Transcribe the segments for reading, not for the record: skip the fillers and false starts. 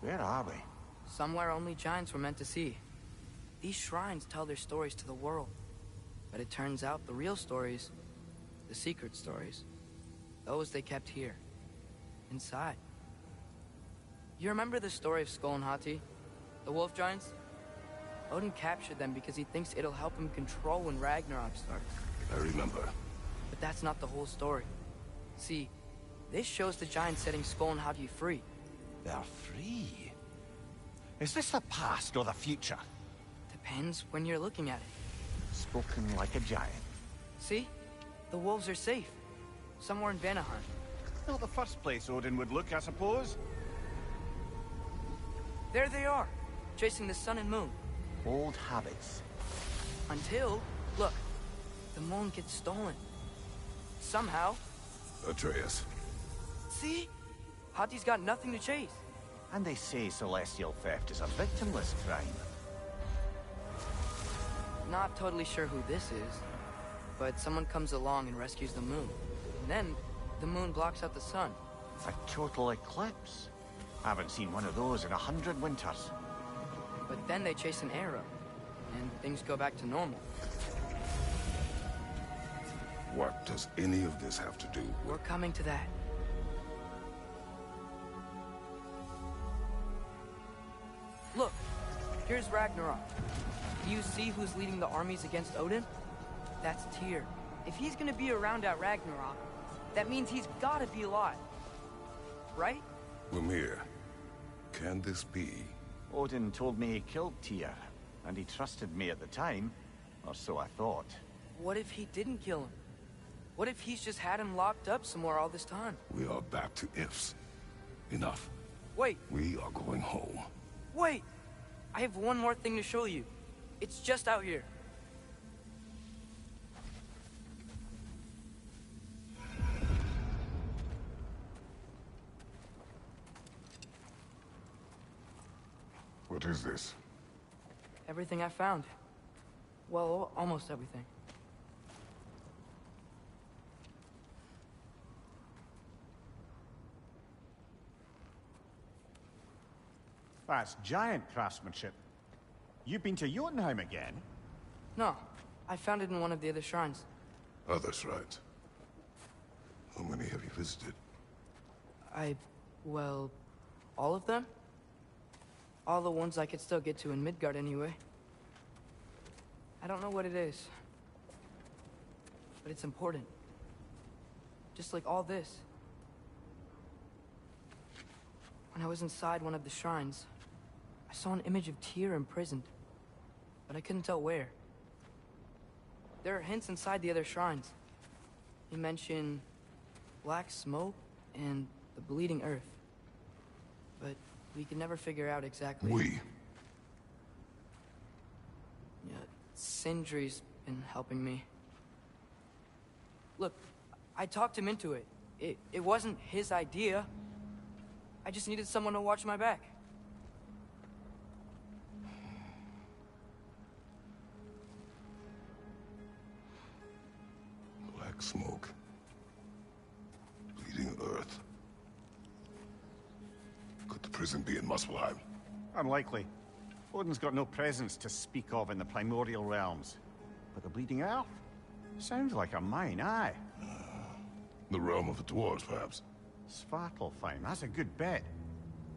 Where are we? Somewhere only giants were meant to see. These shrines tell their stories to the world. But it turns out the real stories, the secret stories, those they kept here, inside. You remember the story of Skull and Hati, the wolf giants? Odin captured them because he thinks it'll help him control when Ragnarok starts. I remember. But that's not the whole story. See, this shows the giants setting Skull and Hati free. They're free? Is this the past or the future? Depends when you're looking at it. Spoken like a giant. See? The wolves are safe. Somewhere in Vanaheim. Not the first place Odin would look, I suppose. There they are, chasing the sun and moon. Old habits. Until, look, the moon gets stolen. Somehow. Atreus. See? Hati's got nothing to chase. And they say celestial theft is a victimless crime. Not totally sure who this is, but someone comes along and rescues the moon. And then, the moon blocks out the sun. A total eclipse. I haven't seen one of those in 100 winters. But then they chase an arrow, and things go back to normal. What does any of this have to do with... We're coming to that. Look, here's Ragnarok. Do you see who's leading the armies against Odin? That's Tyr. If he's gonna be around at Ragnarok, that means he's gotta be alive. Right? Mimir, can this be? Odin told me he killed Tyr, and he trusted me at the time, or so I thought. What if he didn't kill him? What if he's just had him locked up somewhere all this time? We are back to ifs. Enough. Wait, We are going home. wait! I have one more thing to show you. It's just out here. What is this? Everything I found. Well, almost everything. That's giant craftsmanship. You've been to Jotunheim again? No, I found it in one of the other shrines. Other shrines. How many have you visited? Well, all of them? All the ones I could still get to in Midgard anyway. I don't know what it is, but it's important. Just like all this. When I was inside one of the shrines, I saw an image of Tyr imprisoned, but I couldn't tell where. There are hints inside the other shrines. He mentioned black smoke and the bleeding earth, but we could never figure out exactly. Yeah, Sindri's been helping me. Look, I talked him into it. It wasn't his idea. I just needed someone to watch my back. Black smoke. Bleeding earth. Could the prison be in Muspelheim? Unlikely. Odin's got no presence to speak of in the primordial realms. But the Bleeding Earth? Sounds like a mine, aye. The realm of the dwarves, perhaps. Svartalfheim, that's a good bet.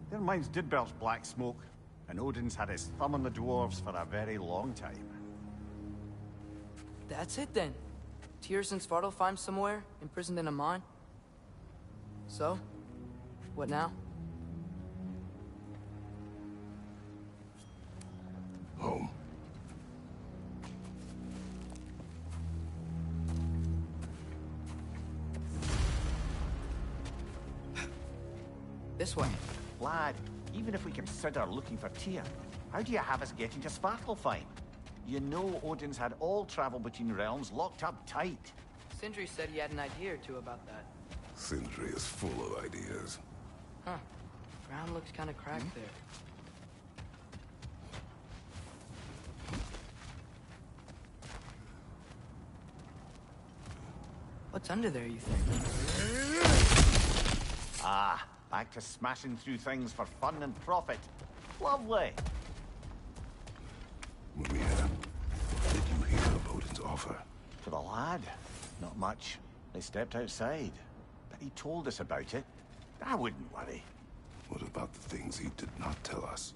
Their mines did belch black smoke, and Odin's had his thumb on the dwarves for a very long time. That's it then. Tyr's in Svartalfheim somewhere, imprisoned in a mine. So, what now? Home. This way. Lad, even if we consider looking for Tyr, how do you have us getting to Svartalfheim? You know Odin's had all travel between realms locked up tight. Sindri said he had an idea or two about that. Sindri is full of ideas. Huh. Ground looks kind of cracked there. What's under there, you think? Ah, Back to smashing through things for fun and profit. Lovely. Mumia, what did you hear of Odin's offer? To the lad, not much. They stepped outside. But he told us about it. I wouldn't worry. What about the things he did not tell us?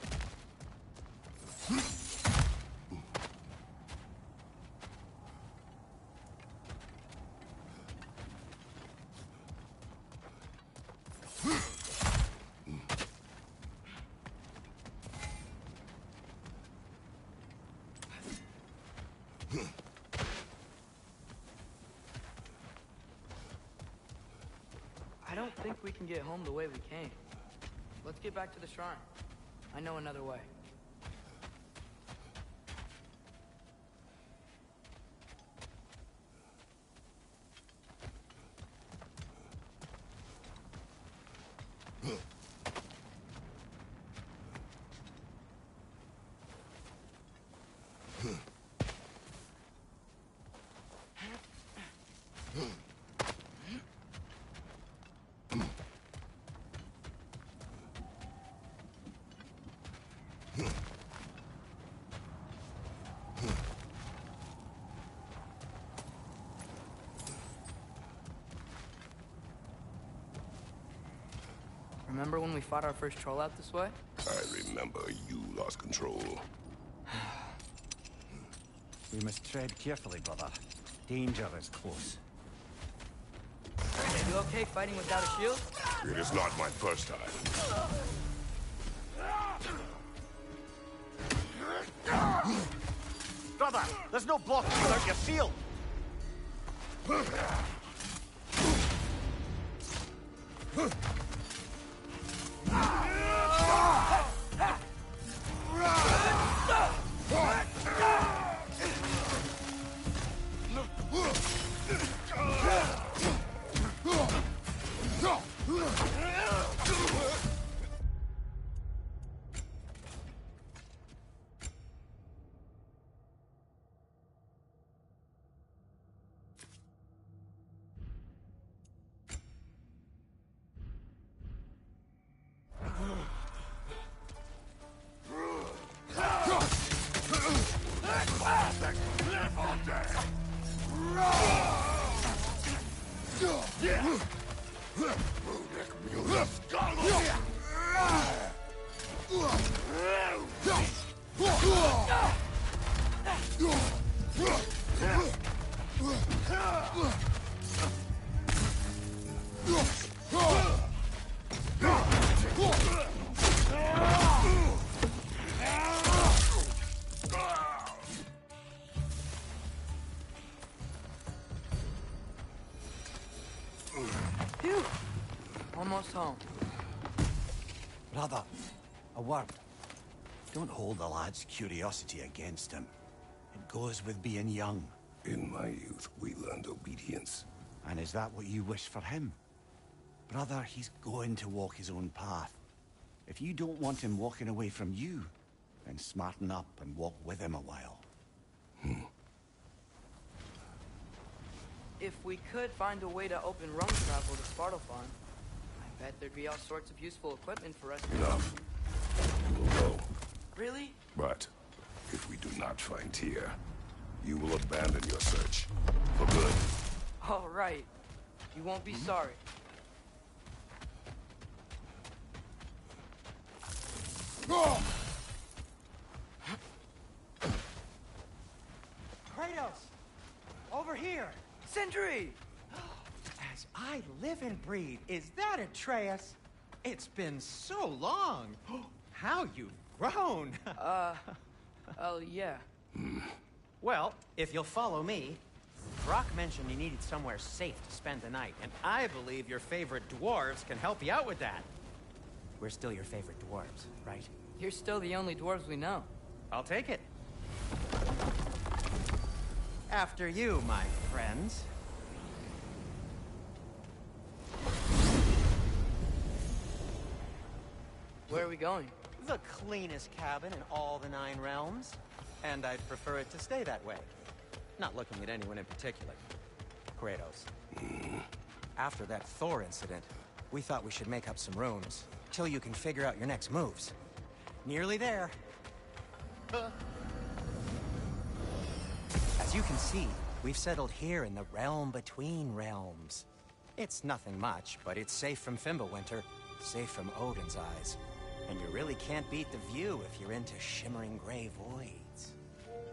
I don't think we can get home the way we came. Let's get back to the shrine. I know another way. Remember when we fought our first troll out this way? I remember you lost control. We must tread carefully, brother. Danger is close. Are you okay fighting without a shield? It is not my first time. Brother, there's no blocking without your shield! Phew! Almost home. Brother, a word. Don't hold the lad's curiosity against him. It goes with being young. In my youth, we learned obedience. And is that what you wish for him? Brother, he's going to walk his own path. If you don't want him walking away from you, then smarten up and walk with him a while. If we could find a way to open roam travel to Sparta farm, I bet there'd be all sorts of useful equipment for us to... Enough. You will go. Really? But if we do not find Tyr, you will abandon your search. For good. All right. You won't be sorry. Kratos! Over here! Sentry! As I live and breathe, is that Atreus? It's been so long! How you've grown! Oh, yeah. Well, if you'll follow me, Brock mentioned you needed somewhere safe to spend the night, and I believe your favorite dwarves can help you out with that. We're still your favorite dwarves, right? You're still the only dwarves we know. I'll take it. After you, my friends. Where are we going? The cleanest cabin in all the 9 realms. And I'd prefer it to stay that way. Not looking at anyone in particular. Kratos. After that Thor incident, We thought we should make up some rooms, till you can figure out your next moves. Nearly there. As you can see, we've settled here in the realm between realms. It's nothing much, but it's safe from Fimbulwinter, safe from Odin's eyes. And you really can't beat the view if you're into shimmering gray voids.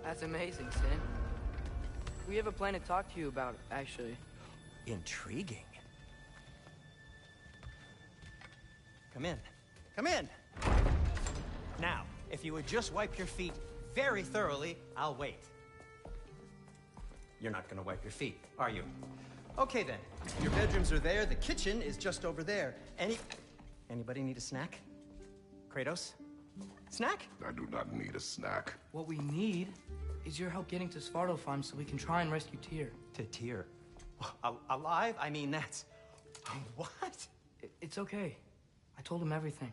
That's amazing, Sin. We have a plan to talk to you about, actually. Intriguing. Come in. Come in! Now, if you would just wipe your feet very thoroughly, I'll wait. You're not gonna wipe your feet, are you? Okay then. Your bedrooms are there, the kitchen is just over there. Anybody need a snack? Kratos? Snack? I do not need a snack. What we need is your help getting to Svartalfheim so we can try and rescue Tyr. To Tyr? Alive? I mean, that's... What? It's okay. I told him everything.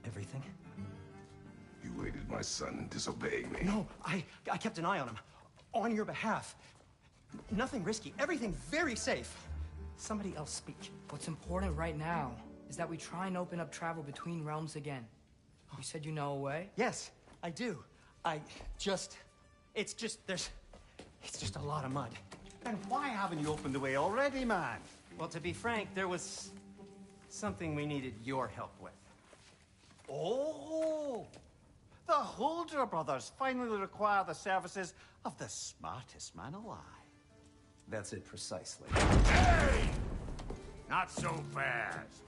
Everything? You aided my son in disobeying me. No, I kept an eye on him. On your behalf. Nothing risky. Everything very safe. Somebody else speak. What's important right now is that we try and open up travel between realms again. You said you know a way? Yes, I do. It's just a lot of mud. And why haven't you opened the way already, man? Well, to be frank, there was something we needed your help with. Oh! The Holder brothers finally require the services of the smartest man alive. That's it precisely. Hey! Not so fast.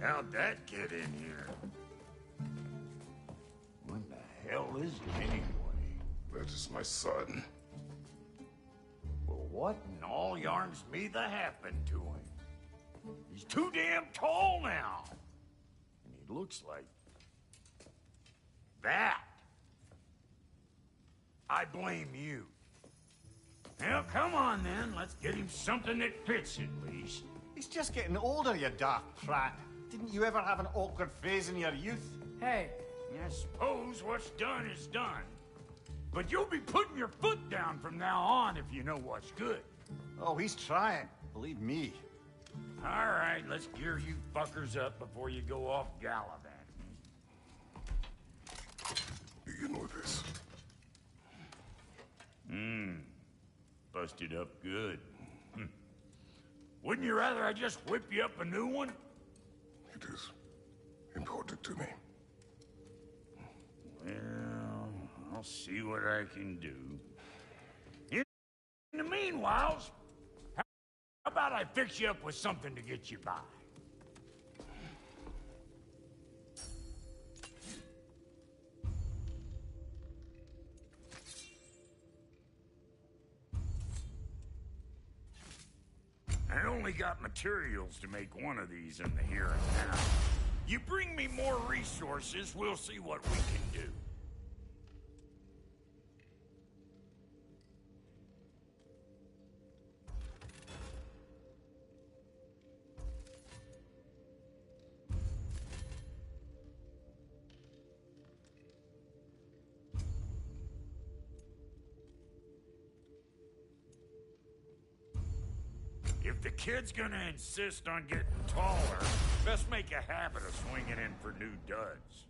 How'd that get in here? What the hell is it anyway? That is my son. Well, what in all yarns me that happened to him? He's too damn tall now. And he looks like... that. I blame you. Well, come on then. Let's get him something that fits at least. He's just getting older, you daft prat. Didn't you ever have an awkward phase in your youth? Hey, I suppose what's done is done. But you'll be putting your foot down from now on if you know what's good. Oh, he's trying. Believe me. All right, let's gear you fuckers up before you go off gallivanting. Begin with this. Busted up good. Wouldn't you rather I just whip you up a new one? It is important to me. Well, I'll see what I can do. In the meanwhile, how about I fix you up with something to get you by? I only got materials to make one of these in the here and now. You bring me more resources, we'll see what we can do. If the kid's gonna insist on getting taller, best make a habit of swinging in for new duds.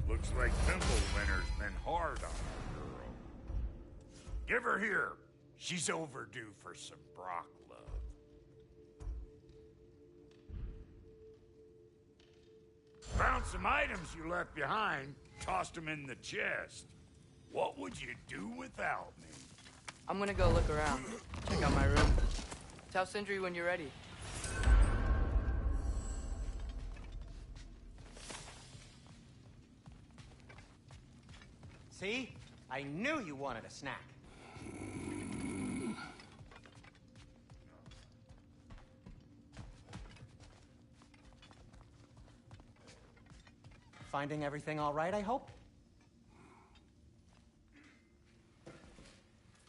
Looks like Fimbulwinter's been hard on our girl. Give her here. She's overdue for some Brock love. Found some items you left behind, tossed them in the chest. What would you do without me? I'm gonna go look around. Check out my room. Tell Sindri when you're ready. See? I knew you wanted a snack. Finding everything all right, I hope?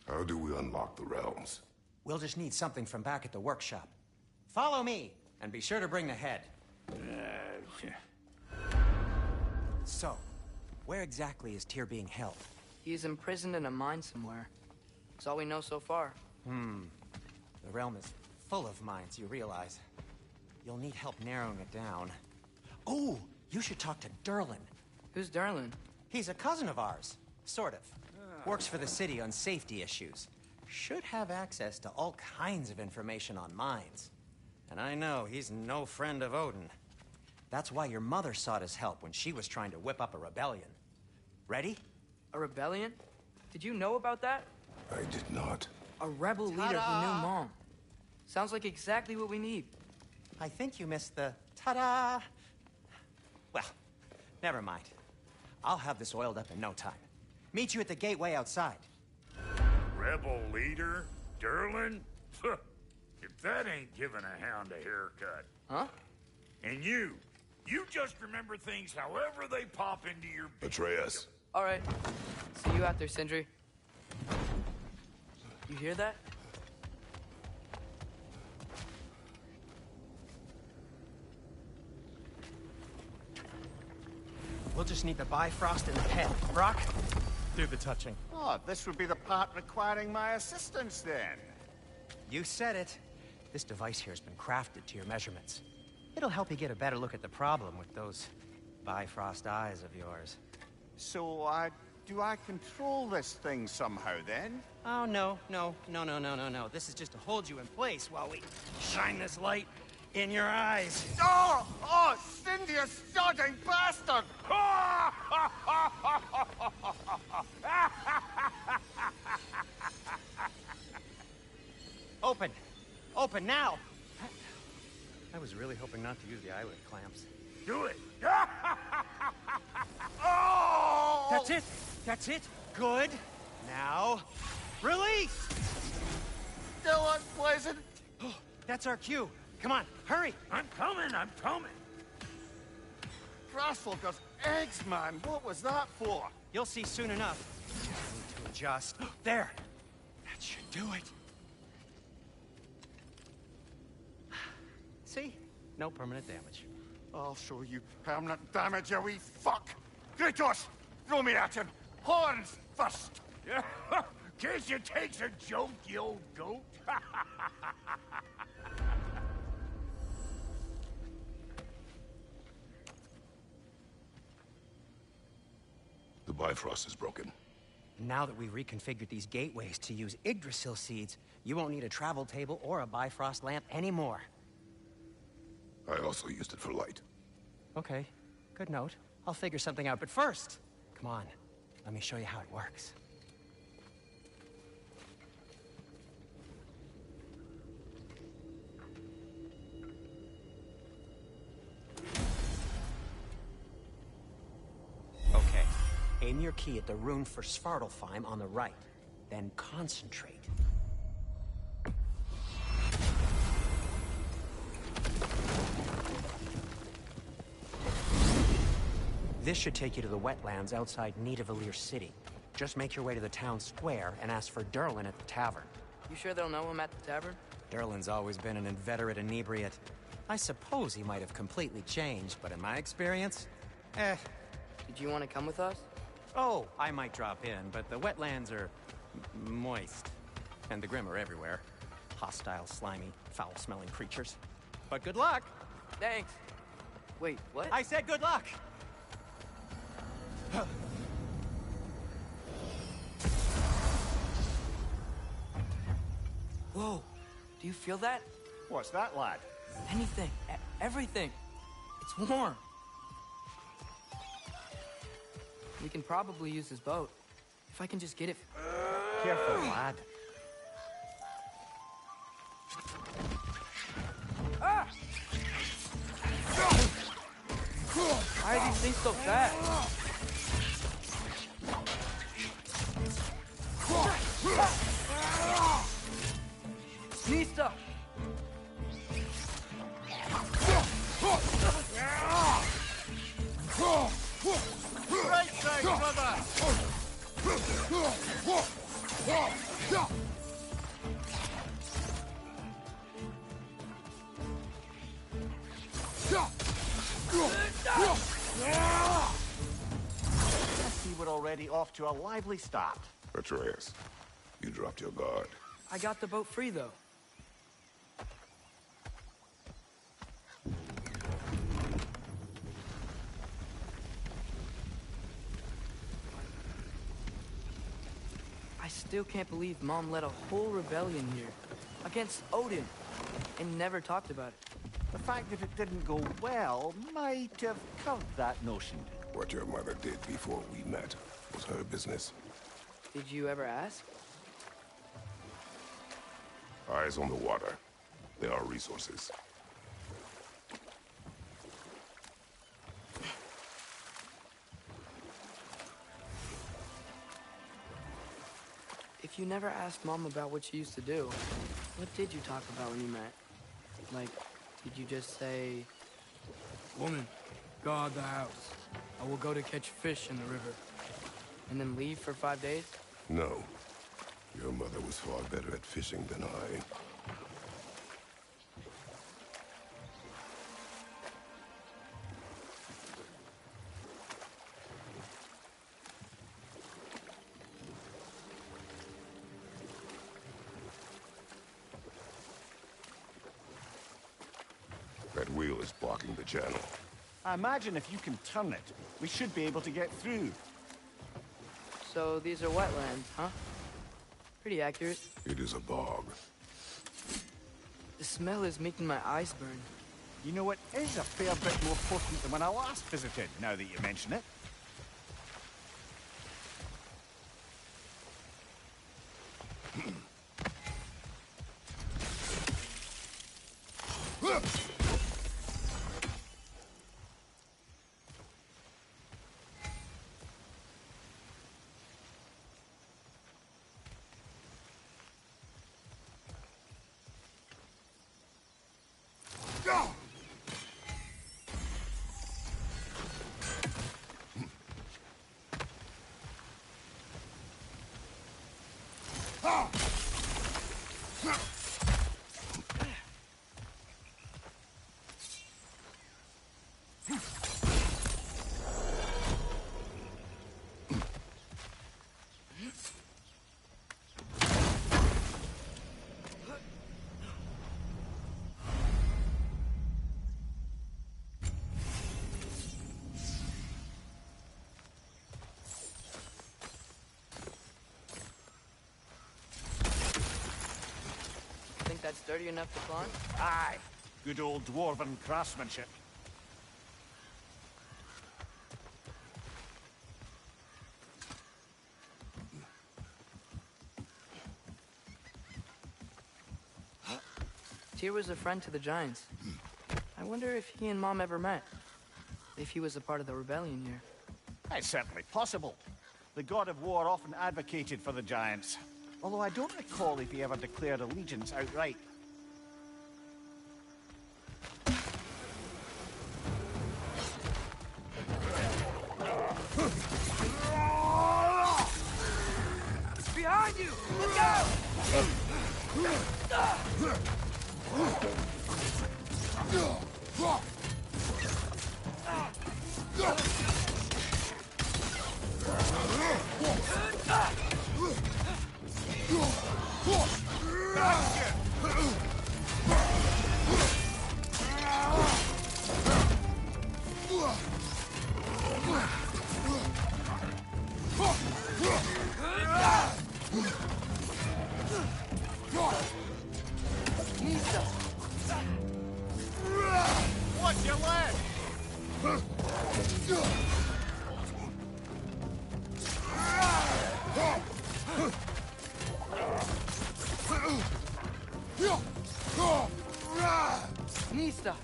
How do we unlock the realms? We'll just need something from back at the workshop. Follow me, and be sure to bring the head. So, where exactly is Tyr being held? He's imprisoned in a mine somewhere. That's all we know so far. The realm is full of mines, you realize. You'll need help narrowing it down. Oh, you should talk to Derlin. Who's Derlin? He's a cousin of ours. Sort of. Works for the city on safety issues. Should have access to all kinds of information on mines. And I know he's no friend of Odin. That's why your mother sought his help when she was trying to whip up a rebellion. Ready? A rebellion? Did you know about that? I did not. A rebel leader who knew Mom. Sounds like exactly what we need. I think you missed the ta-da. Well, never mind. I'll have this oiled up in no time. Meet you at the gateway outside. Rebel leader? Derlin? If that ain't giving a hound a haircut. Huh? And you just remember things however they pop into your... Atreus. All right. See you out there, Sindri. You hear that? We'll just need the Bifrost in the head. Brock, do the touching. Oh, this would be the part requiring my assistance, then. You said it. This device here has been crafted to your measurements. It'll help you get a better look at the problem with those Bifrost eyes of yours. So, do I control this thing somehow, then? Oh, no. This is just to hold you in place while we shine this light in your eyes. Oh, Cindy, you sodding bastard! Open now! I was really hoping not to use the eyelid clamps. Do it! Oh! That's it! Good! Now, release! Still unpleasant. Oh, that's our cue. Come on, hurry! I'm coming! Grasshopper's eggs, man. What was that for? You'll see soon enough. I need to adjust. There! That should do it. See? No permanent damage. I'll show you permanent damage, you wee fuck. Kratos, throw me at him. Horns first. Case you takes a joke, you old goat. The Bifrost is broken. Now that we've reconfigured these gateways to use Yggdrasil seeds, you won't need a travel table or a Bifrost lamp anymore. I also used it for light. Okay, good note. I'll figure something out, but first, come on, let me show you how it works. Okay, aim your key at the rune for Svartalfheim on the right, then concentrate. This should take you to the wetlands outside Nidavellir City. Just make your way to the town square and ask for Derlin at the tavern. You sure they'll know him at the tavern? Derlin's always been an inveterate inebriate. I suppose he might have completely changed, but in my experience, Did you want to come with us? Oh, I might drop in, but the wetlands are moist. And the Grim are everywhere. Hostile, slimy, foul-smelling creatures. But good luck! Thanks. Wait, what? I said good luck! Whoa, do you feel that? What's that, lad? Anything, everything. It's warm. We can probably use his boat. If I can just get it... Careful, lad. Ah! Why are these things so fast? Nista! Right side, brother! I see we're already off to a lively start. Atreus, you dropped your guard. I got the boat free, though. I still can't believe Mom led a whole rebellion here. Against Odin. And never talked about it. The fact that it didn't go well might have covered that notion. What your mother did before we met was her business. Did you ever ask? Eyes on the water. There are resources. If you never asked Mom about what she used to do, what did you talk about when you met? Like, did you just say, "Woman, guard the house. I will go to catch fish in the river," and then leave for 5 days? No. Your mother was far better at fishing than I. That wheel is blocking the channel. I imagine if you can turn it, we should be able to get through. So these are wetlands, huh? Pretty accurate. It is a bog. The smell is making my eyes burn. You know, it is a fair bit more potent than when I last visited, now that you mention it. Think that's sturdy enough to climb? Aye. Good old dwarven craftsmanship. Tyr was a friend to the Giants. I wonder if he and Mom ever met. If he was a part of the rebellion here. It's certainly possible. The god of war often advocated for the Giants. Although I don't recall if he ever declared allegiance outright. It's behind you! Look out! Watch Nista!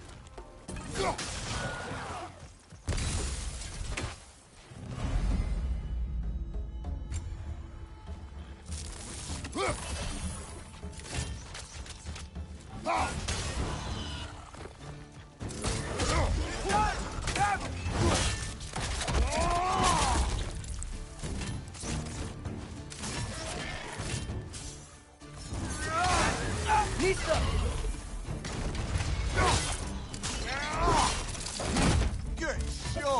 Nista! Good show!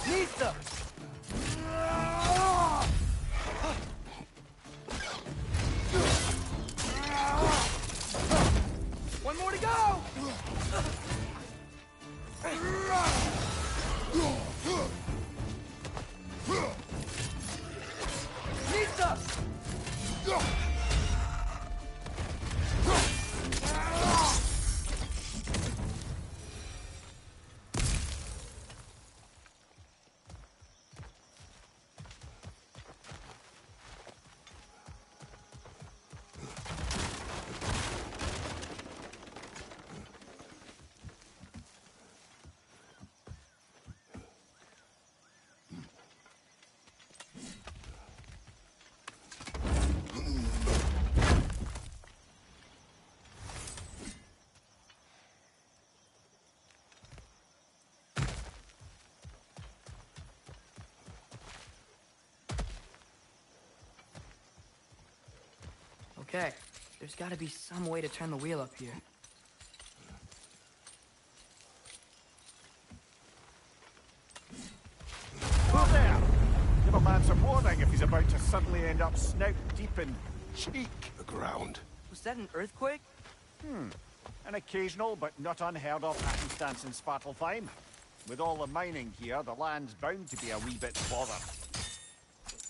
Nista! One more to go! Nista! Okay, there's gotta be some way to turn the wheel up here. Whoa there! Give a man some warning if he's about to suddenly end up snout deep in cheek. The ground. Was that an earthquake? An occasional but not unheard of happenstance in Sparta. With all the mining here, the land's bound to be a wee bit bothered.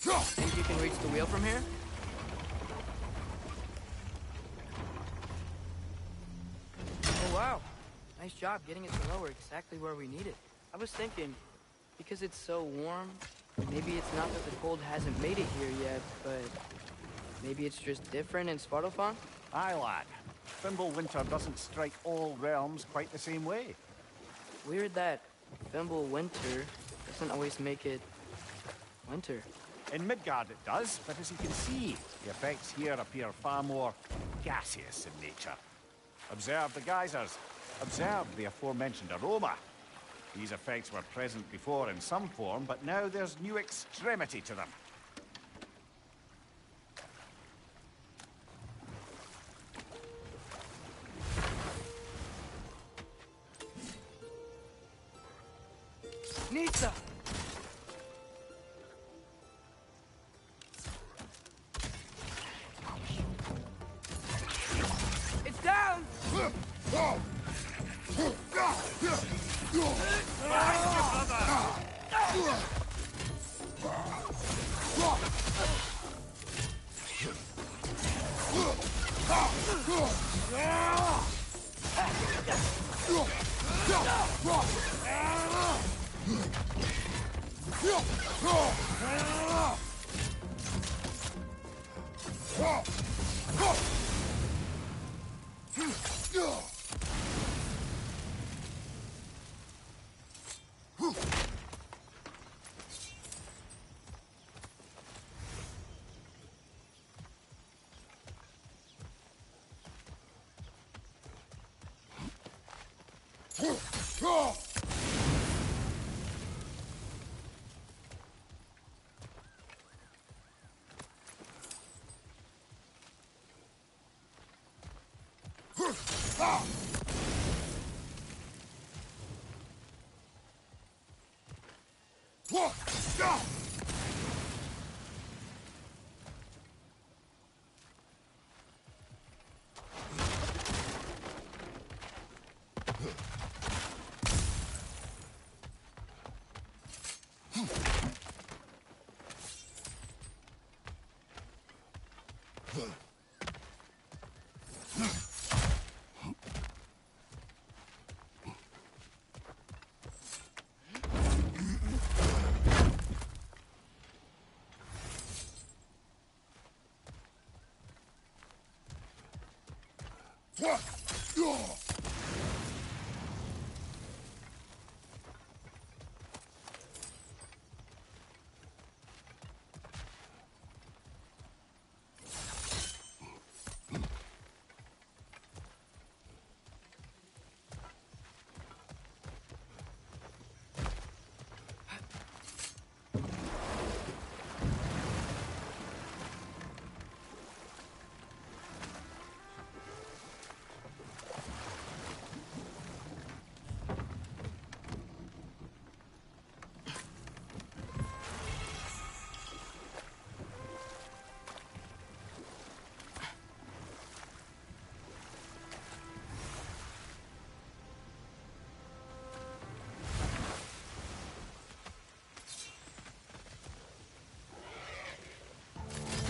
Think you can reach the wheel from here? Oh wow, nice job getting it to lower exactly where we need it. I was thinking, because it's so warm, maybe it's not that the cold hasn't made it here yet, but maybe it's just different in Sparta? Aye, lad. Thimble winter doesn't strike all realms quite the same way. Weird that Thimble winter doesn't always make it winter. In Midgard it does, but as you can see, the effects here appear far more gaseous in nature. Observe the geysers. Observe the aforementioned aroma. These effects were present before in some form, but now there's new extremity to them. Nisa! It's down!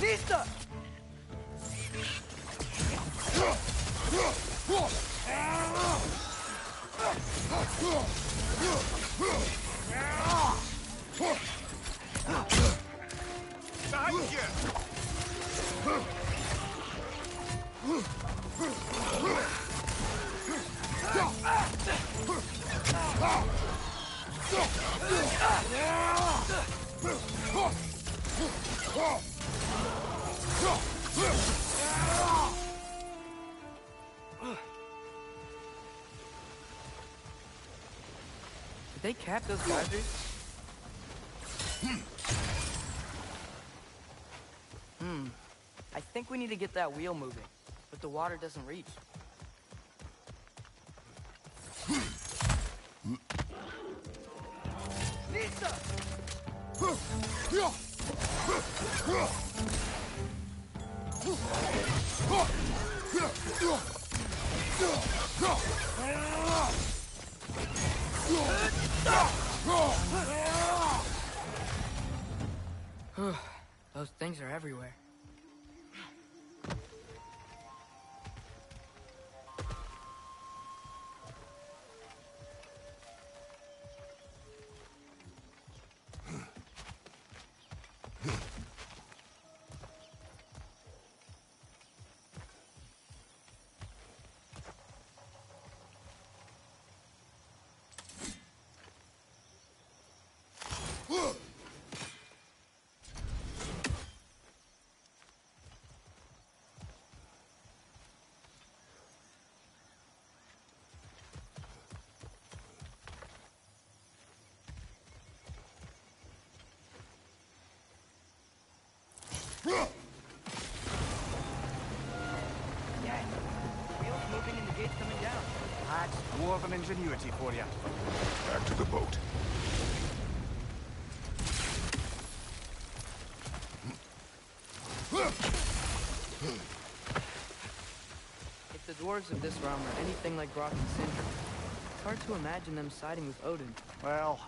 Lista! Did they cap those geysers? I think we need to get that wheel moving, but the water doesn't reach. Lisa! Those things are everywhere. Yeah, wheels moving and the gate's coming down. That's dwarven ingenuity for you. Back to the boat. If the dwarves of this realm are anything like Brock and Sindri, it's hard to imagine them siding with Odin. Well,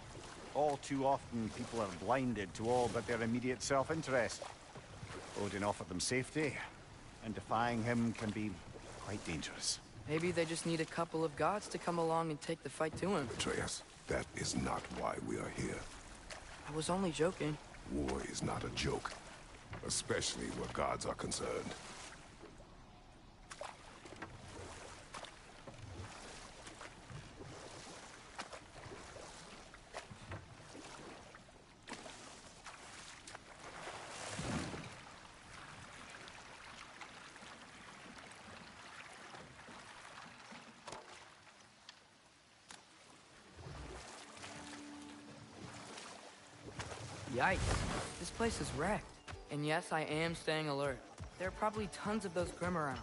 all too often people are blinded to all but their immediate self-interest. Odin offered them safety, and defying him can be quite dangerous. Maybe they just need a couple of gods to come along and take the fight to him. Atreus, that is not why we are here. I was only joking. War is not a joke, especially where gods are concerned. Yikes. This place is wrecked. And yes, I am staying alert. There are probably tons of those Grim around.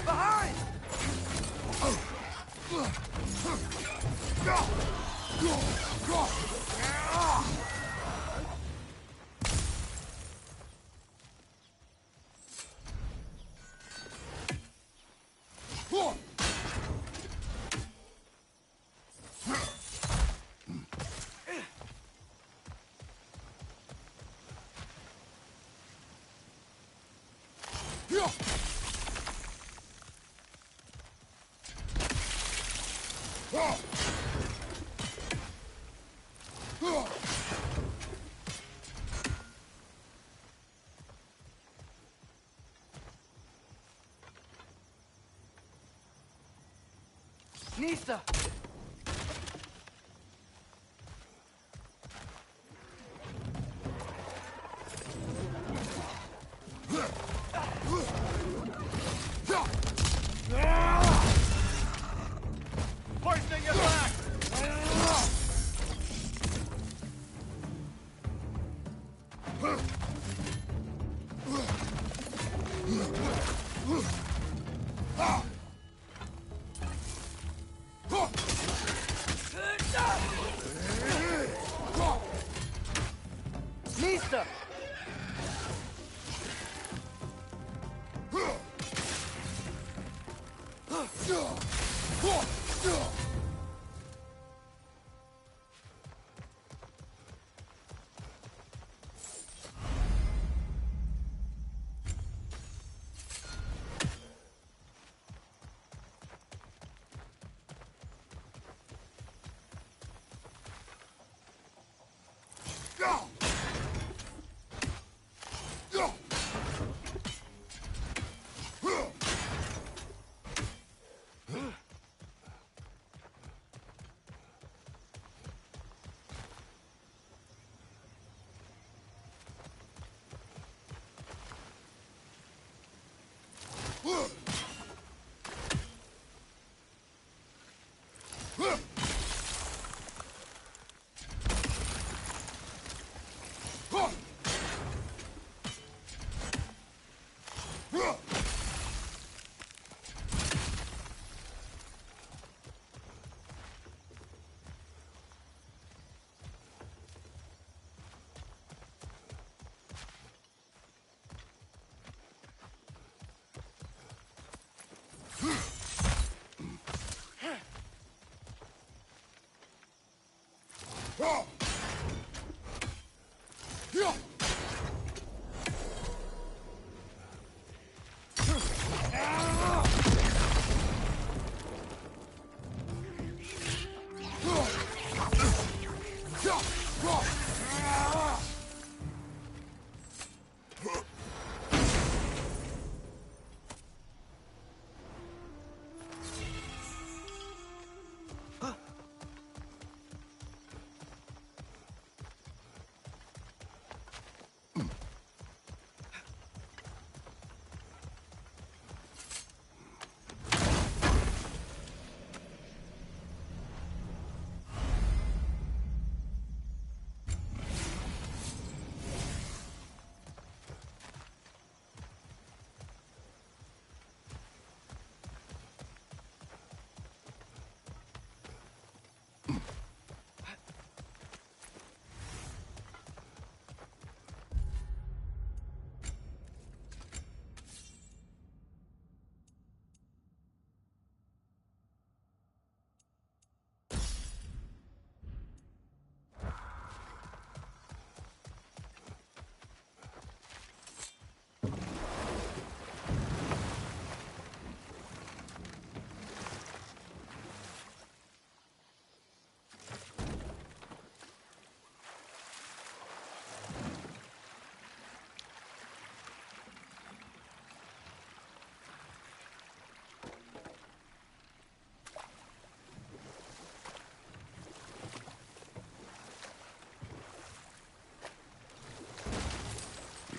Behind! Nista! Poisoning your back! Nista!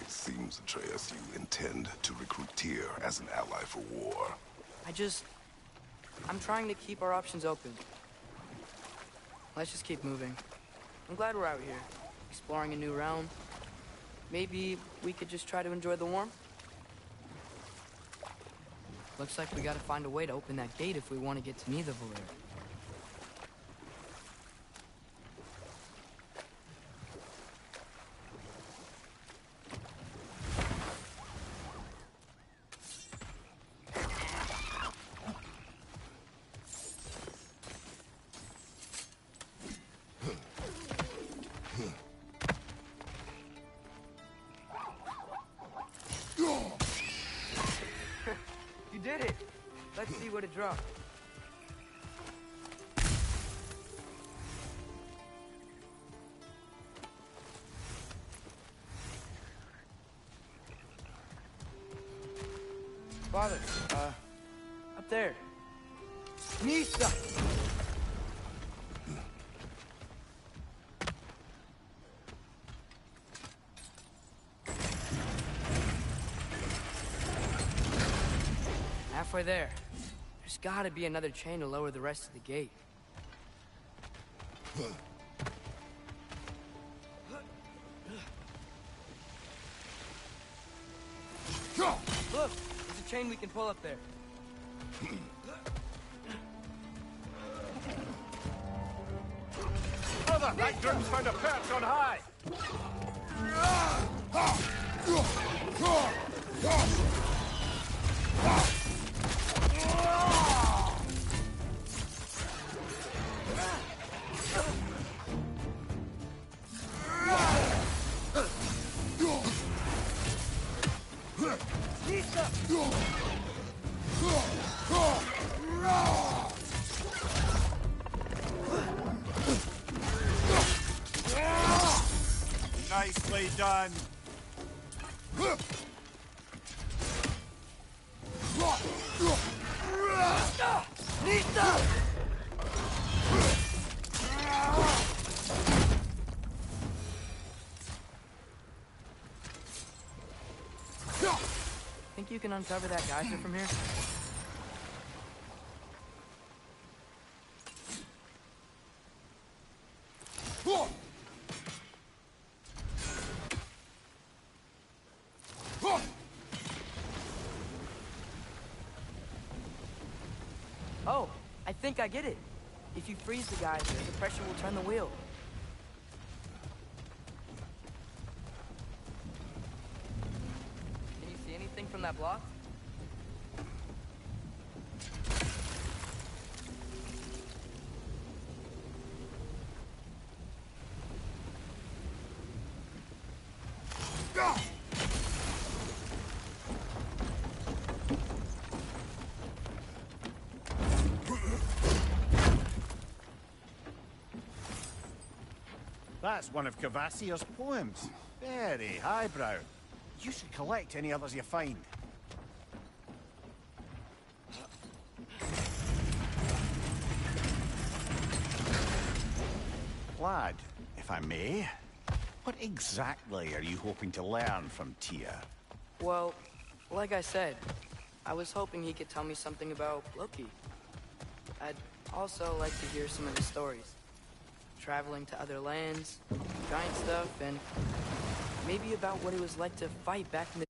Seems, Atreus, you intend to recruit Tyr as an ally for war. I'm trying to keep our options open. Let's just keep moving. I'm glad we're out here, exploring a new realm. Maybe we could just try to enjoy the warmth? Looks like we gotta find a way to open that gate if we want to get to Nidavellir. where to drop. Father, up there. Nista! Halfway there. There's gotta be another chain to lower the rest of the gate. Look, there's a chain we can pull up there. Brother, that groom's found a perch on high! Nicely done. Think you can uncover that geyser from here? Oh, I think I get it. If you freeze the geyser, the pressure will turn the wheel. Can you see anything from that block? That's one of Cavassier's poems. Very highbrow. You should collect any others you find. Lad, if I may, what exactly are you hoping to learn from Tyr? Well, like I said, I was hoping he could tell me something about Loki. I'd also like to hear some of his stories. Traveling to other lands, giant stuff, and maybe about what it was like to fight back in the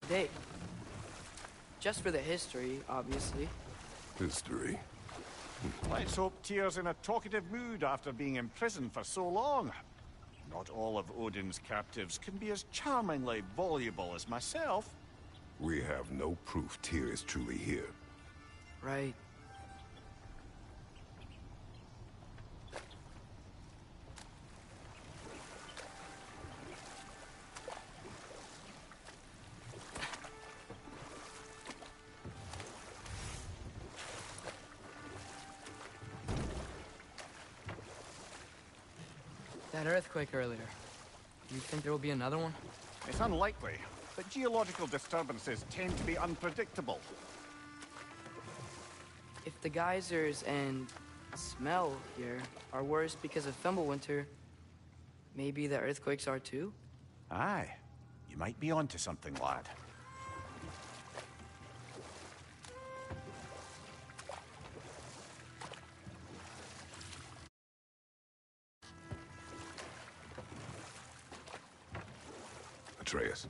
day. Just for the history, obviously. History. Let's hope Tyr's in a talkative mood after being imprisoned for so long. Not all of Odin's captives can be as charmingly voluble as myself. We have no proof Tyr is truly here. Right. That earthquake earlier. Do you think there will be another one? It's unlikely, but geological disturbances tend to be unpredictable. If the geysers and smell here are worse because of Fimbulwinter, maybe the earthquakes are too? Aye. You might be onto something, lad. Atreus,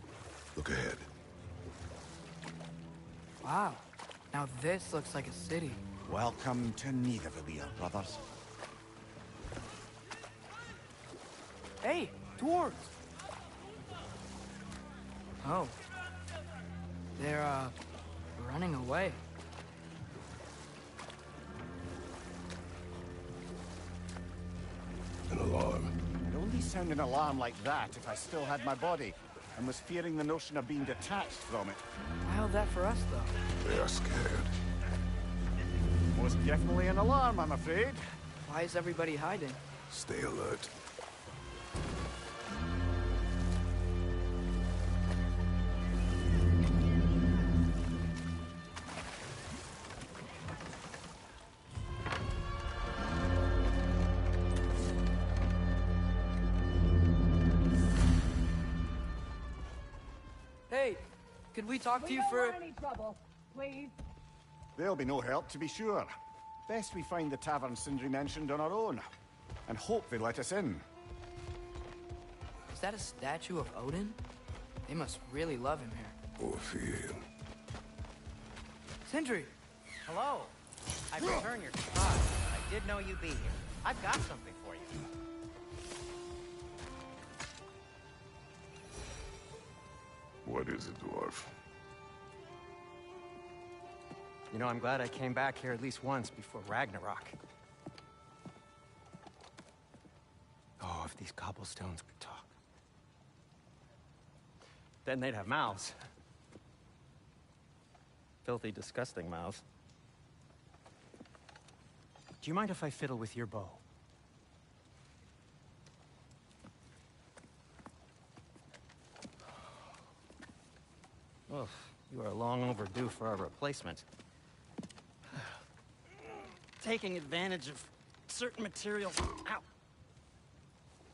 look ahead. Wow. Now this looks like a city. Welcome to Nidavellir, brothers. Hey, dwarves! Oh. They're, running away. An alarm. I'd only sound an alarm like that if I still had my body. and was fearing the notion of being detached from it. Why held that for us, though? They are scared. Most definitely an alarm, I'm afraid. Why is everybody hiding? Stay alert. Hey, could we talk to you We for... don't want any trouble, please. There'll be no help, to be sure. Best we find the tavern Sindri mentioned on our own, and hope they let us in. Is that a statue of Odin? They must really love him here. Or fear. Sindri! Hello. I return your surprise. I did know you'd be here. I've got something for you. What is it, dwarf? You know, I'm glad I came back here at least once before Ragnarok. Oh, if these cobblestones could talk. Then they'd have mouths. Filthy, disgusting mouths. Do you mind if I fiddle with your bow? Oh, you are long overdue for a replacement. Taking advantage of certain materials. Ow!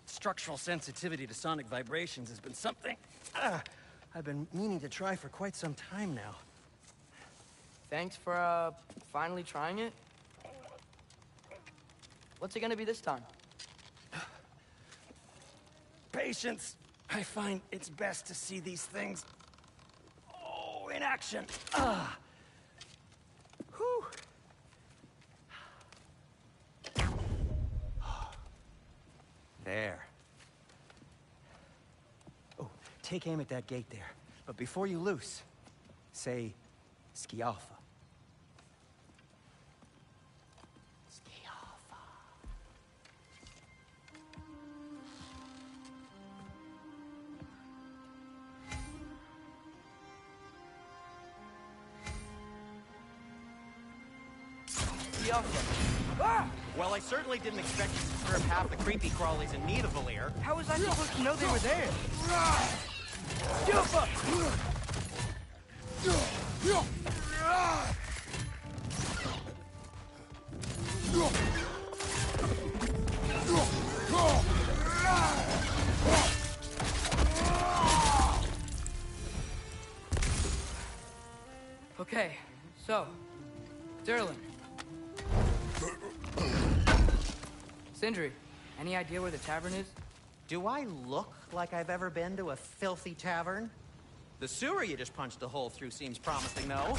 Structural sensitivity to sonic vibrations has been something I've been meaning to try for quite some time now. Thanks for, finally trying it. What's it gonna be this time? Patience. I find it's best to see these things, in action. Whew. There. Oh, take aim at that gate there. But before you loose, say, Skialfa. Skialfa. Ah! Well, I certainly didn't expect to disturb half the creepy crawlies in need of Valir. How was I supposed to know they were there? Okay, so, Derlin. Sindri, any idea where the tavern is? Do I look like I've ever been to a filthy tavern? The sewer you just punched a hole through seems promising, though.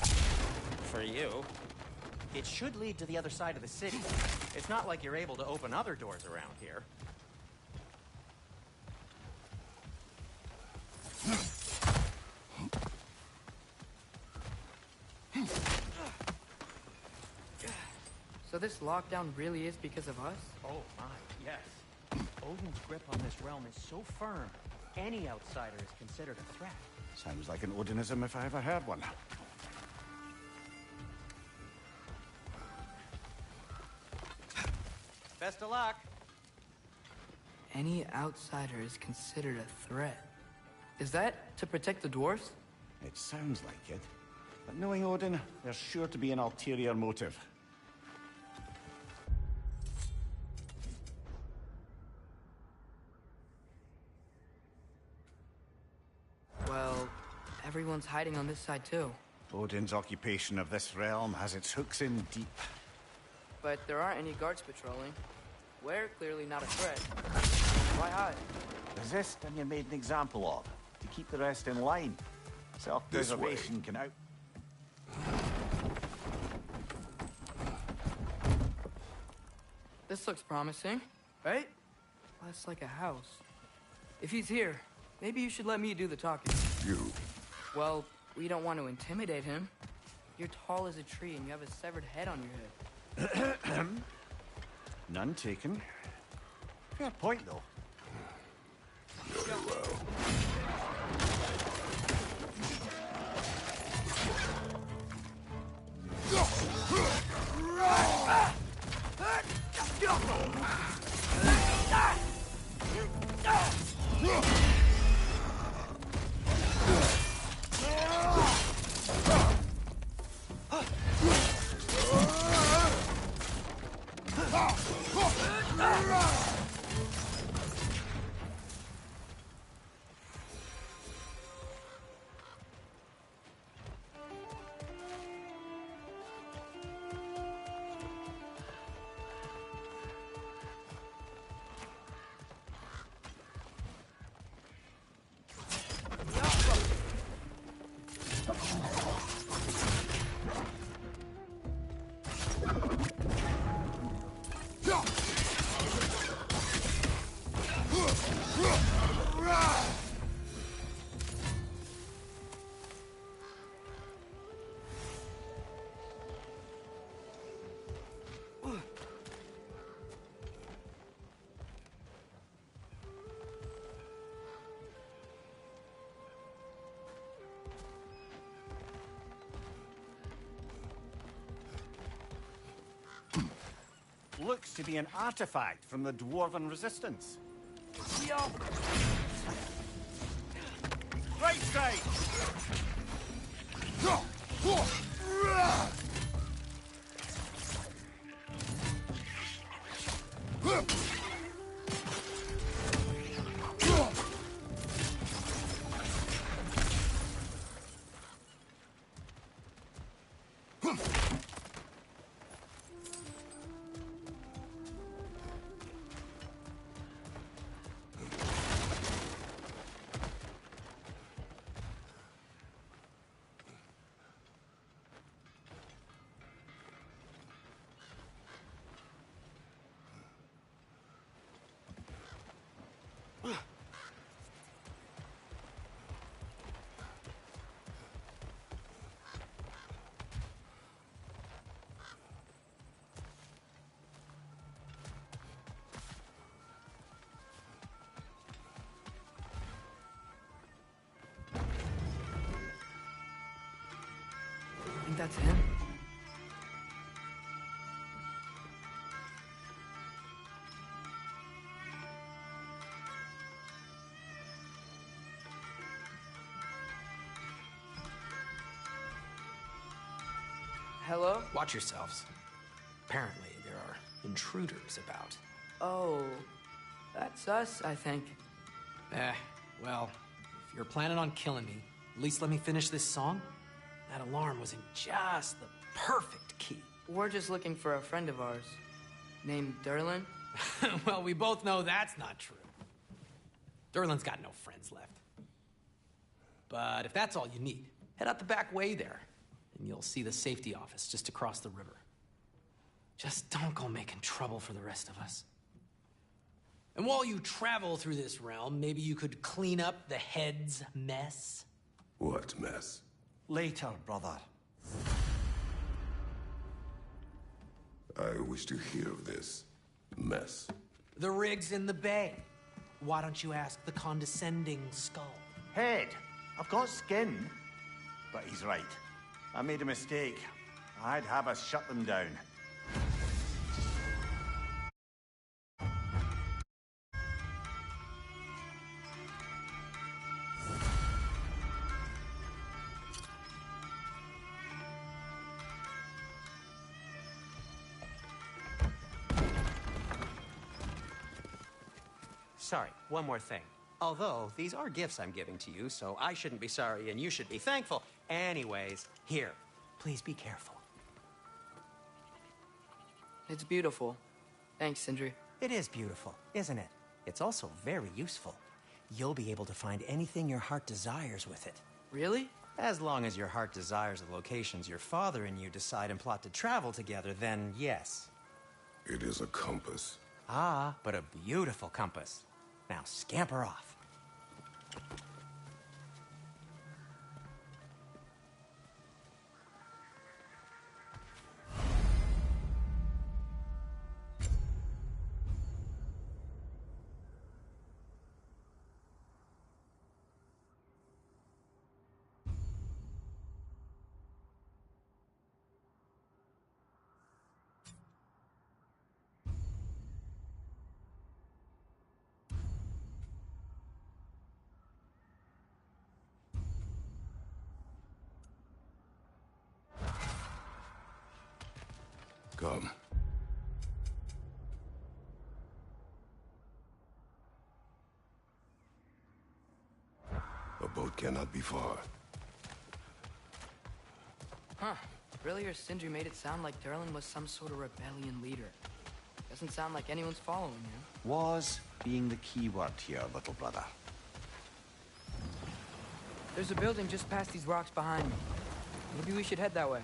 For you. It should lead to the other side of the city. It's not like you're able to open other doors around here. So this lockdown really is because of us? Oh my, yes. Odin's grip on this realm is so firm, any outsider is considered a threat. Sounds like an Odinism if I ever heard one. Best of luck. Any outsider is considered a threat. Is that to protect the dwarves? It sounds like it. But knowing Odin, there's sure to be an ulterior motive. Well, everyone's hiding on this side too. Odin's occupation of this realm has its hooks in deep. But there aren't any guards patrolling. We're clearly not a threat. Why hide? Resist and you're made an example of, to keep the rest in line. Self-preservation can out... This looks promising, right? Less like a house. If he's here, maybe you should let me do the talking. You. Well, we don't want to intimidate him. You're tall as a tree and you have a severed head on your head. None taken. Fair point, though. Very well. looks to be an artifact from the Dwarven Resistance. Right side! Think that's him? Hello? Watch yourselves. Apparently, there are intruders about. Oh, that's us, I think. Well, if you're planning on killing me, at least let me finish this song. That alarm was in just the perfect key. We're just looking for a friend of ours named Durlin. Well, we both know that's not true. Durlin's got no friends left. But if that's all you need, head out the back way there, and you'll see the safety office just across the river. Just don't go making trouble for the rest of us. And while you travel through this realm, maybe you could clean up the head's mess? What mess? Later, brother. I wish to hear of this mess. The rig's in the bay. Why don't you ask the condescending skull? Head, I've got skin. But he's right. I made a mistake. I'd have us shut them down. Sorry, one more thing. Although, these are gifts I'm giving to you, so I shouldn't be sorry and you should be thankful. Anyways, here, please be careful. It's beautiful. Thanks, Sindri. It is beautiful, isn't it? It's also very useful. You'll be able to find anything your heart desires with it. Really? As long as your heart desires the locations your father and you decide and plot to travel together, then yes. It is a compass. Ah, but a beautiful compass. Now scamper off. Come. A boat cannot be far. Huh. Earlier, Sindri made it sound like Durlin was some sort of rebellion leader. Doesn't sound like anyone's following him. Was being the key word here, little brother. There's a building just past these rocks behind me. Maybe we should head that way.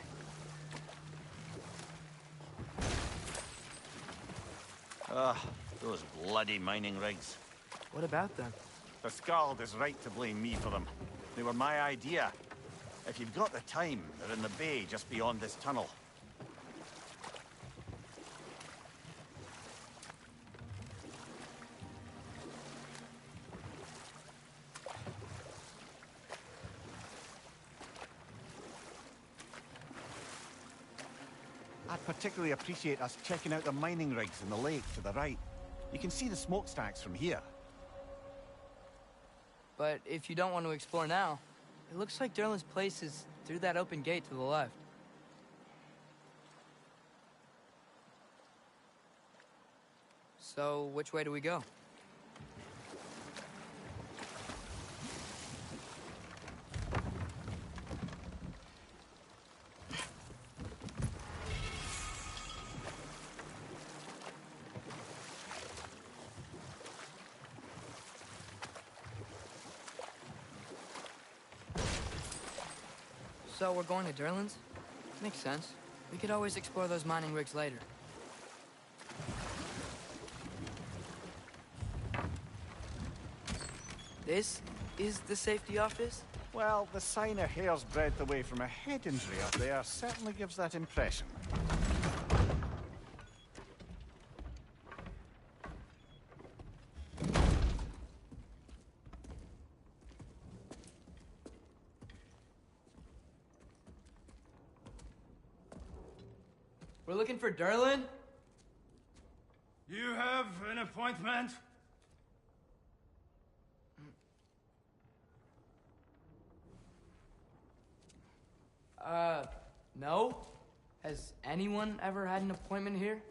Those bloody mining rigs. What about them? The Skald is right to blame me for them. They were my idea. If you've got the time, they're in the bay just beyond this tunnel. I particularly appreciate us checking out the mining rigs in the lake to the right. You can see the smokestacks from here. But if you don't want to explore now, it looks like Derlin's place is through that open gate to the left. So, which way do we go? So we're going to Derlin's? Makes sense. We could always explore those mining rigs later. This is the safety office? Well, the sign a hair's breadth away from a head injury up there certainly gives that impression. We're looking for Derlin? You have an appointment? No? Has anyone ever had an appointment here?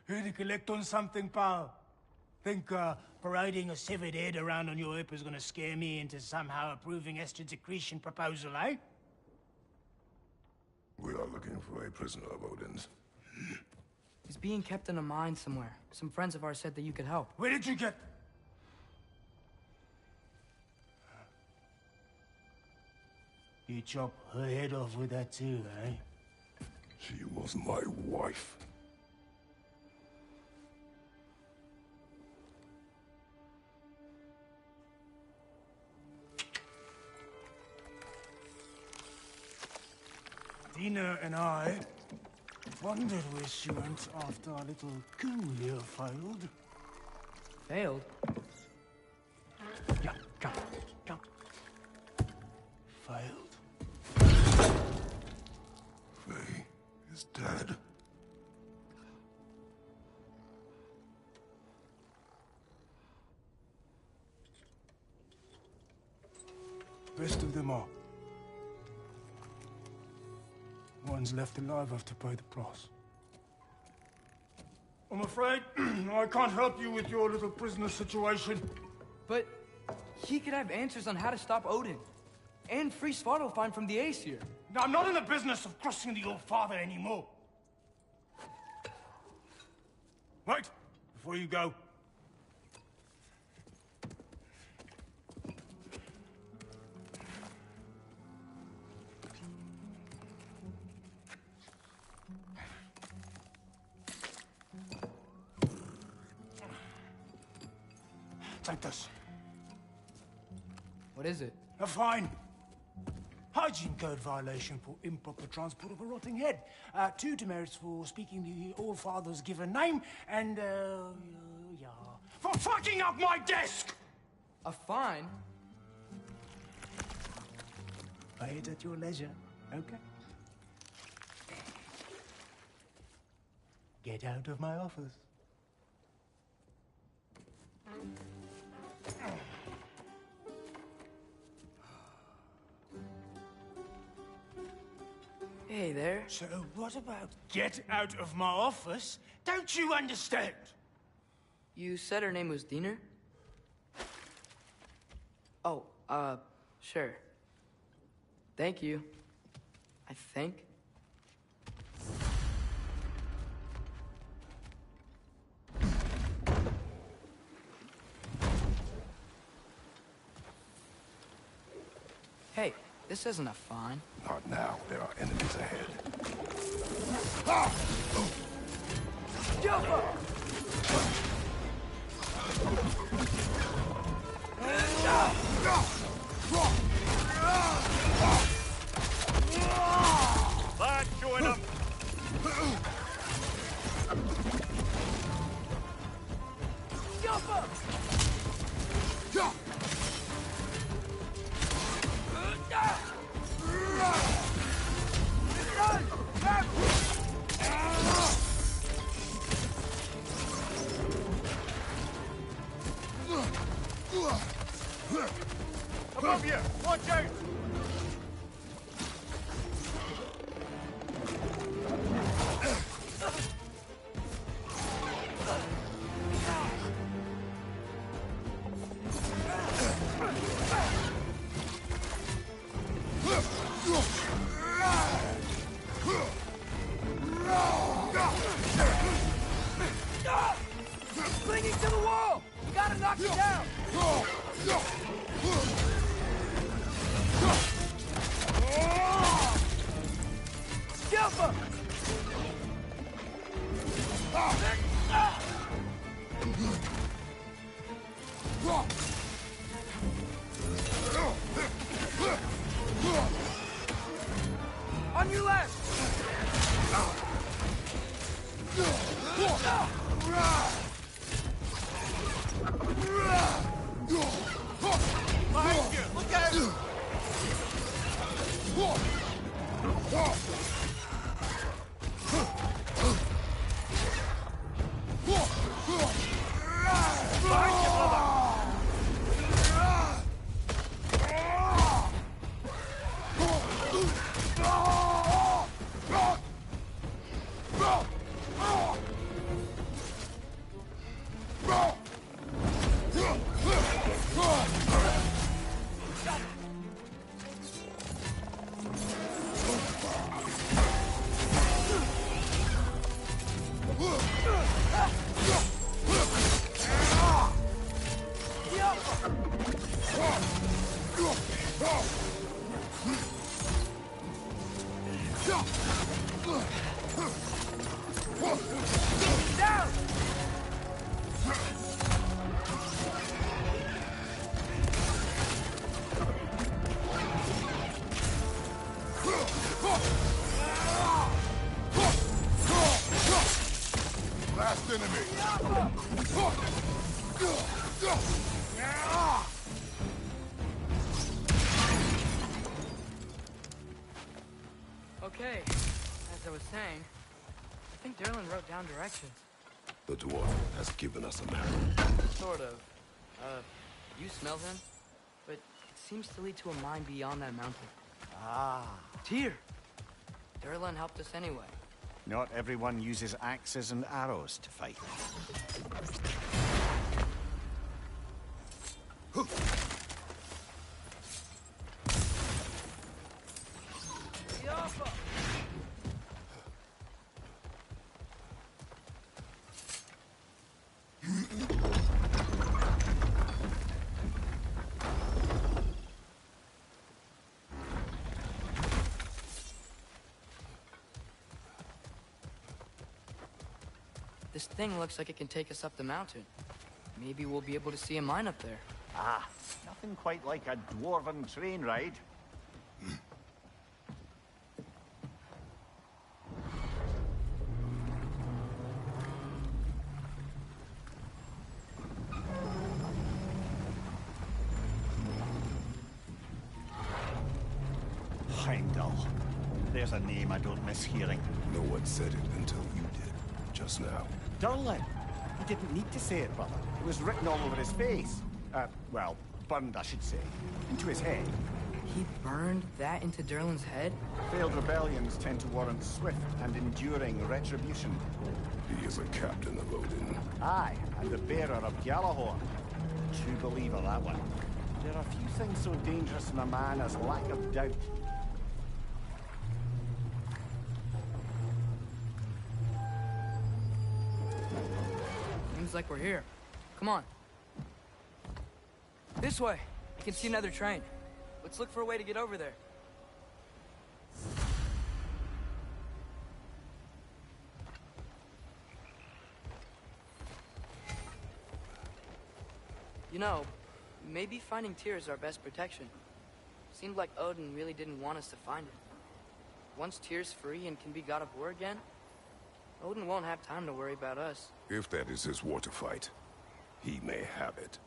Here to collect on something, pal? Think, parading a severed head around on your hip is gonna scare me into somehow approving Estrid's accretion proposal, eh? We are looking for a prisoner of Odin's. He's being kept in a mine somewhere. Some friends of ours said that you could help. Where did you get... You chop her head off with that too, eh? She was my wife. Dina and I wondered where she went after our little coup here failed. Failed? Yeah, come. Failed. Faye is dead. Best of them all. One's left alive have to pay the price. I'm afraid I can't help you with your little prisoner situation. But he could have answers on how to stop Odin. And free Svartalfheim from the Aesir. Now, I'm not in the business of crossing the old father anymore. Wait, before you go. Take this. What is it? A fine. Hygiene code violation for improper transport of a rotting head. 2 demerits for speaking the All Father's given name, and, yeah. For fucking up my desk! A fine? Pay it at your leisure, okay? Get out of my office. Hey there. So what about get out of my office? Don't you understand? You said her name was Diener? Oh, sure. Thank you. I think. Hey, this isn't a fine. Not now. There are enemies ahead. Jump up! Lad, join them! Jump up! On your left! Behind you! Look out! Behind you, brother! Last enemy. Okay, as I was saying, I think Derlin wrote down directions. The dwarf has given us a map. Sort of. You smell him? But it seems to lead to a mine beyond that mountain. Ah. Tyr! Derlin helped us anyway. Not everyone uses axes and arrows to fight. This thing looks like it can take us up the mountain. Maybe we'll be able to see a mine up there. Ah, nothing quite like a dwarven train ride. Heimdall. There's a name I don't miss hearing. No one said it until you did, just now. Derlin! He didn't need to say it, brother. It was written all over his face. Well, burned, I should say. Into his head. He burned that into Derlin's head? Failed rebellions tend to warrant swift and enduring retribution. He is a captain of Odin. Aye, and the bearer of Gjallarhorn. True believer, that one. There are few things so dangerous in a man as lack of doubt. Seems like we're here. Come on. This way. I can see another train. Let's look for a way to get over there. You know, maybe finding Tyr is our best protection. Seemed like Odin really didn't want us to find it. Once Tyr's free and can be god of war again, Odin won't have time to worry about us. If that is his war to fight, he may have it.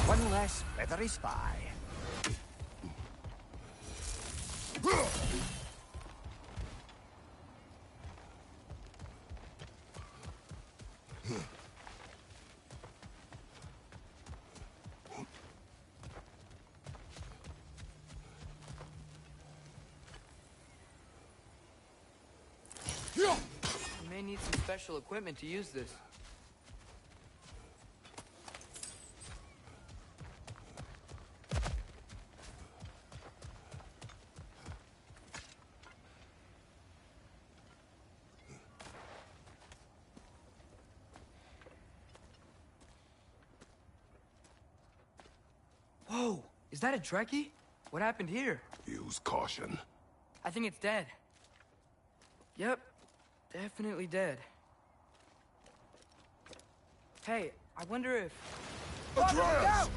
One less feathery spy. We may need some special equipment to use this. Is that a Trekkie? What happened here? Use caution. I think it's dead. Yep, definitely dead. Hey, I wonder if... Atreus! Watch out!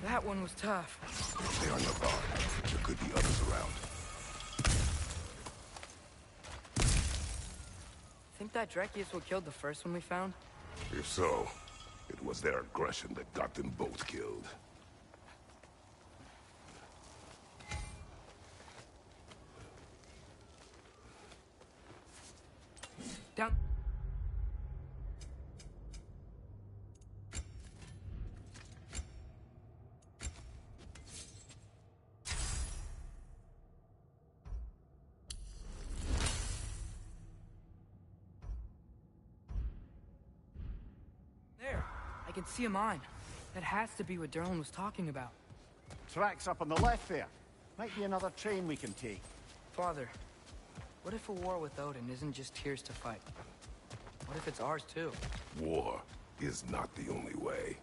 That one was tough. Stay on your guard. There could be others around. Think that Trekkie is what killed the first one we found? If so, it was their aggression that got them both killed. Down. There. I can see a mine. That has to be what Derlin was talking about. Tracks up on the left there. Might be another train we can take. Father, what if a war with Odin isn't just Tyr's to fight? What if it's ours too? War is not the only way.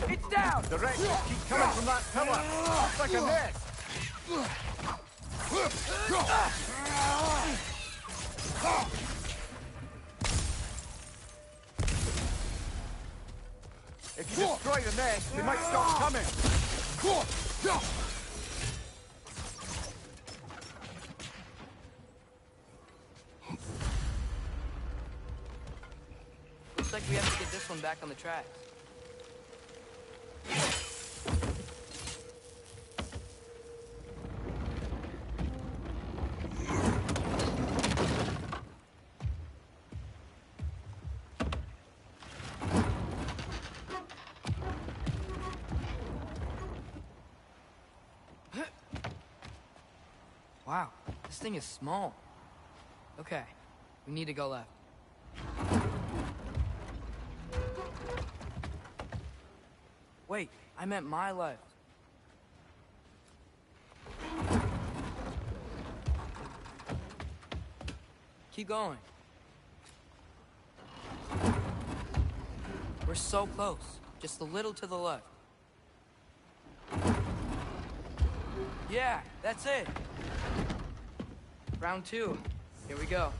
It's down! The wrecks just keep coming from that pillar. Looks like a nest. If you destroy the nest, they might stop coming. Looks like we have to get this one back on the tracks. Wow, this thing is small. Okay, we need to go left. Wait, I meant my left. Keep going. We're so close. Just a little to the left. Yeah, that's it. Round 2. Here we go.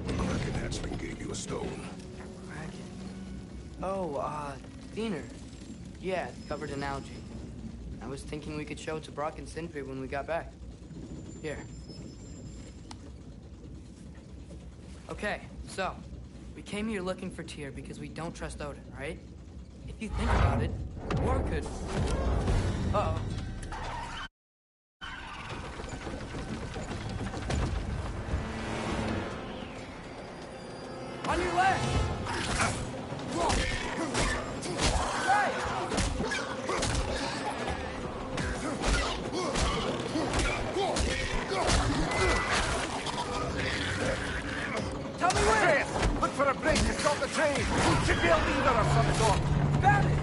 Kraken hatchling gave you a stone. Kraken. Oh, Diener. Yeah, covered in algae. I was thinking we could show it to Brock and Sindri when we got back. Here. Okay, so, we came here looking for Tyr because we don't trust Odin, right? If you think about it, war could... Uh-oh. On your left! Right! Tell me where! Look for a break to stop the train! Should be a lever of some sort! Found it!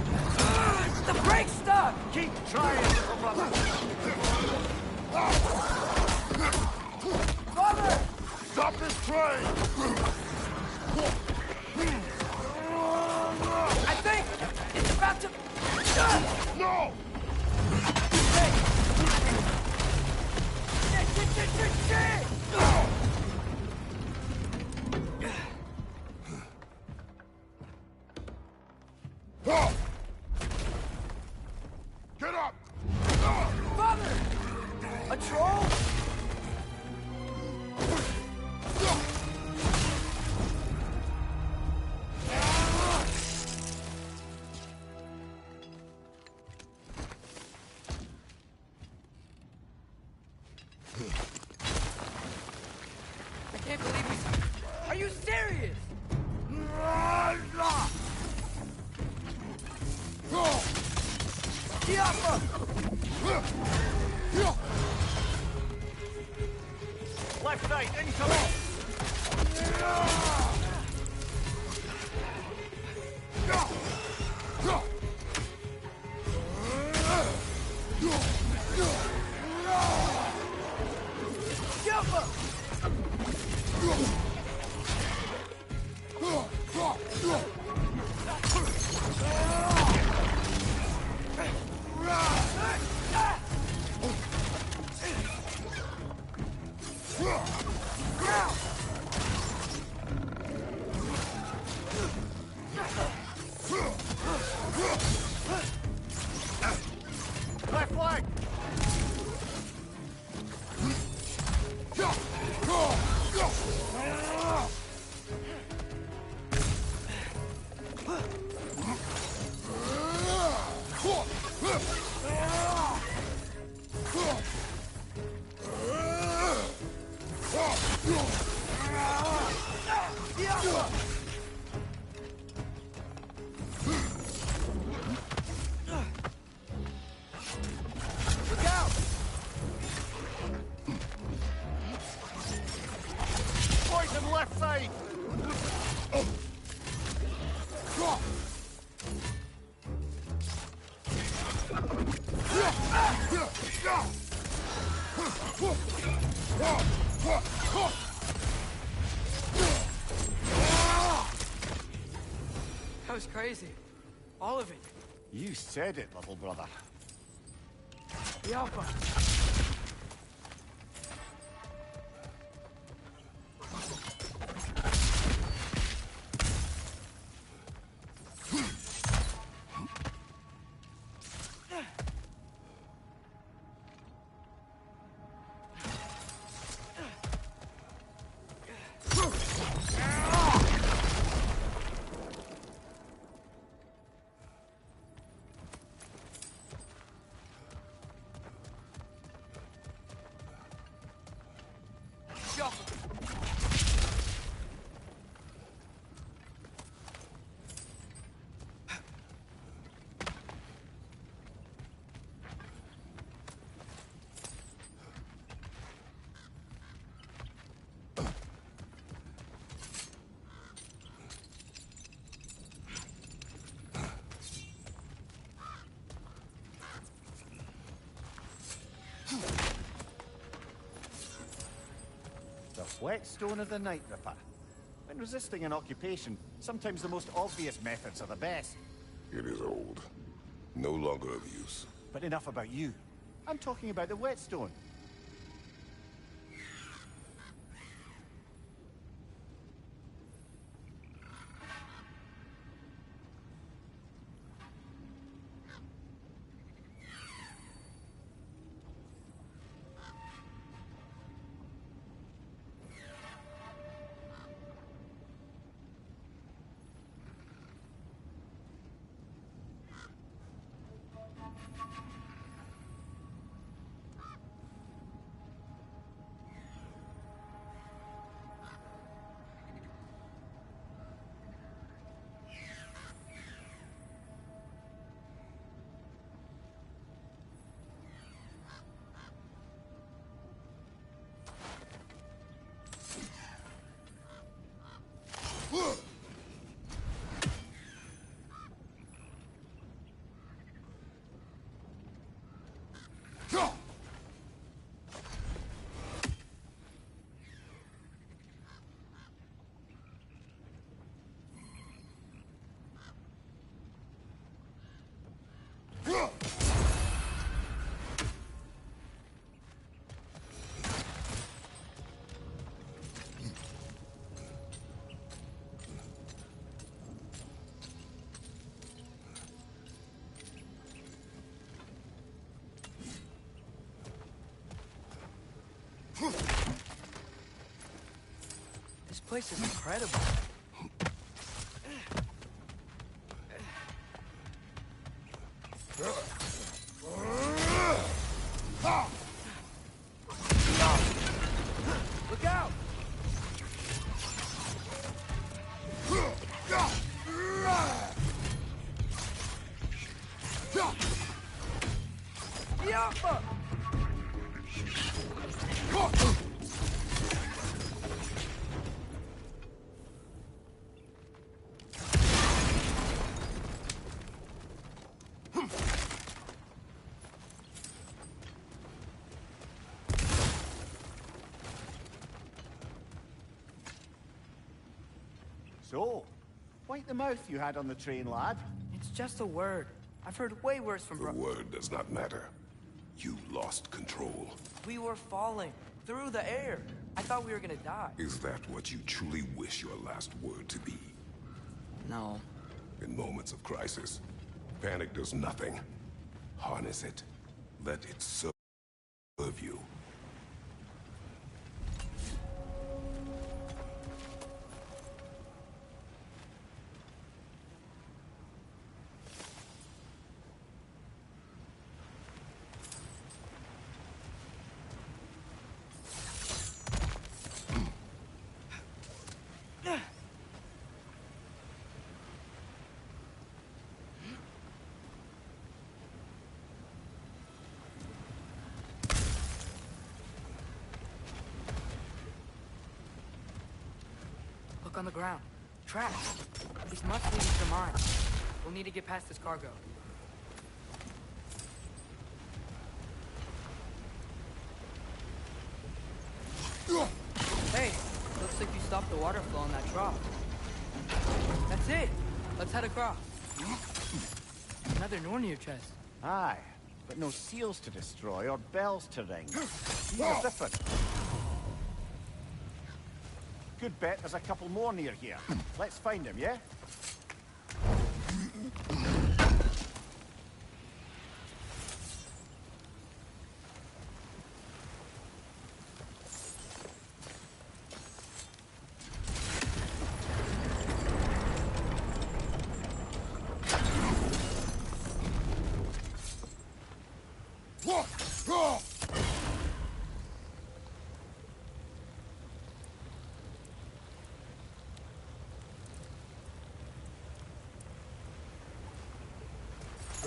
The brake's stuck! Keep trying, little brother! Father! Stop this train! I think it's about to... No! Hey! Shit! Get up! Father! A troll? I can't believe we... Are you serious? Diapa! Left side, incoming! Diapa! Left flank! Look out! Poison left side! That was crazy. All of it. You said it, little brother. Diapa! Whetstone of the Night Ripper. When resisting an occupation, sometimes the most obvious methods are the best. It is old. No longer of use. But enough about you. I'm talking about the whetstone. This place is incredible. Look out! Yappa! So, wipe the mouth you had on the train, lad. It's just a word. I've heard way worse from The word does not matter. You lost control. We were falling through the air. I thought we were gonna die. Is that what you truly wish your last word to be? No. In moments of crisis, panic does nothing. Harness it. Let it serve you. Look on the ground. Tracks. These must lead to the mine. We'll need to get past this cargo. Hey, looks like you stopped the water flow on that trough. That's it. Let's head across. Another Nornir chest. Aye, but no seals to destroy or bells to ring. These are different. Good bet there's a couple more near here. Let's find them, yeah?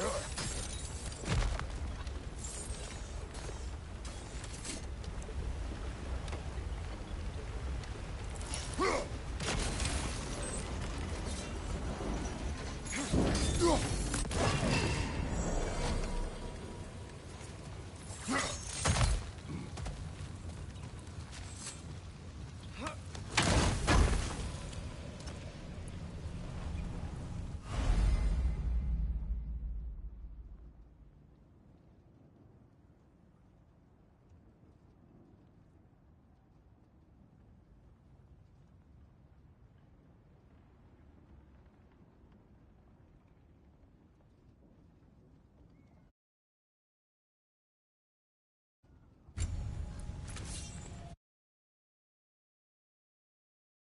Ugh.